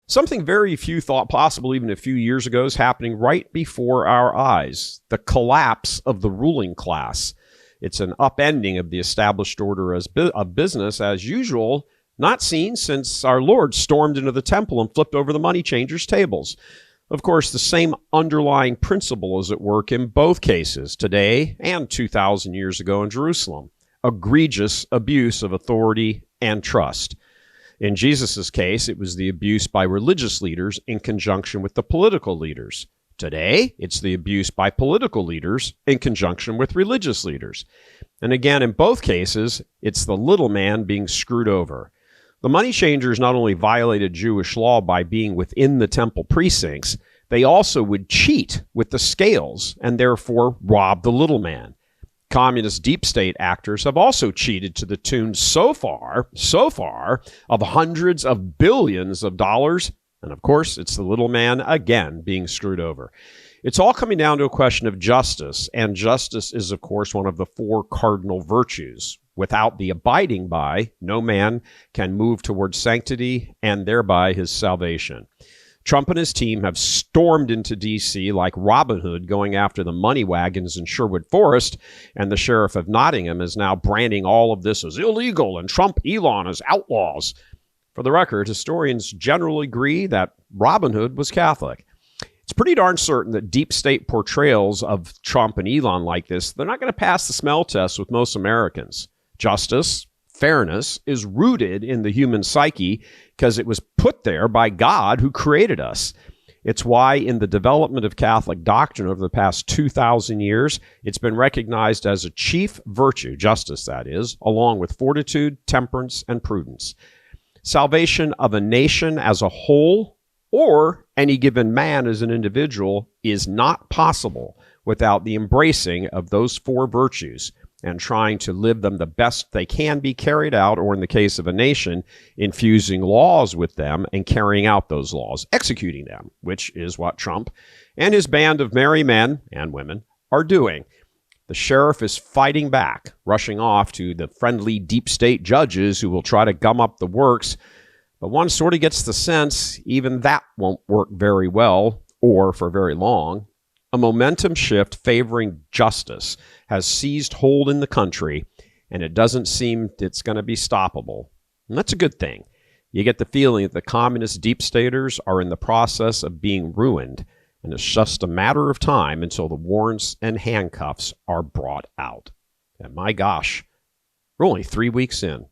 Something very few thought possible even a few years ago is happening right before our eyes. The collapse of the ruling class. It's an upending of the established order of business as usual, not seen since our Lord stormed into the temple and flipped over the money changers' tables. Of course, the same underlying principle is at work in both cases, today and 2,000 years ago in Jerusalem. Egregious abuse of authority and trust. In Jesus' case, it was the abuse by religious leaders in conjunction with the political leaders. Today, it's the abuse by political leaders in conjunction with religious leaders. And again, in both cases, it's the little man being screwed over. The money changers not only violated Jewish law by being within the temple precincts, they also would cheat with the scales and therefore rob the little man. Communist deep state actors have also cheated to the tune so far of hundreds of billions of dollars. And of course, it's the little man again being screwed over. It's all coming down to a question of justice. And justice is, of course, one of the four cardinal virtues. Without the abiding by, no man can move towards sanctity and thereby his salvation. Trump and his team have stormed into D.C. like Robin Hood going after the money wagons in Sherwood Forest, and the sheriff of Nottingham is now branding all of this as illegal and Trump, Elon as outlaws. For the record, historians generally agree that Robin Hood was Catholic. It's pretty darn certain that deep state portrayals of Trump and Elon like this, they're not going to pass the smell test with most Americans. Justice, fairness is rooted in the human psyche because it was put there by God who created us. It's why in the development of Catholic doctrine over the past 2,000 years, it's been recognized as a chief virtue, justice that is, along with fortitude, temperance, and prudence. Salvation of a nation as a whole or any given man as an individual is not possible without the embracing of those four virtues and trying to live them the best they can be carried out, or in the case of a nation, infusing laws with them and carrying out those laws, executing them, which is what Trump and his band of merry men and women are doing. The sheriff is fighting back, rushing off to the friendly deep state judges who will try to gum up the works, but one sort of gets the sense even that won't work very well or for very long. A momentum shift favoring justice has seized hold in the country, and it doesn't seem it's going to be stoppable. And that's a good thing. You get the feeling that the communist deep staters are in the process of being ruined, and it's just a matter of time until the warrants and handcuffs are brought out. And my gosh, we're only 3 weeks in.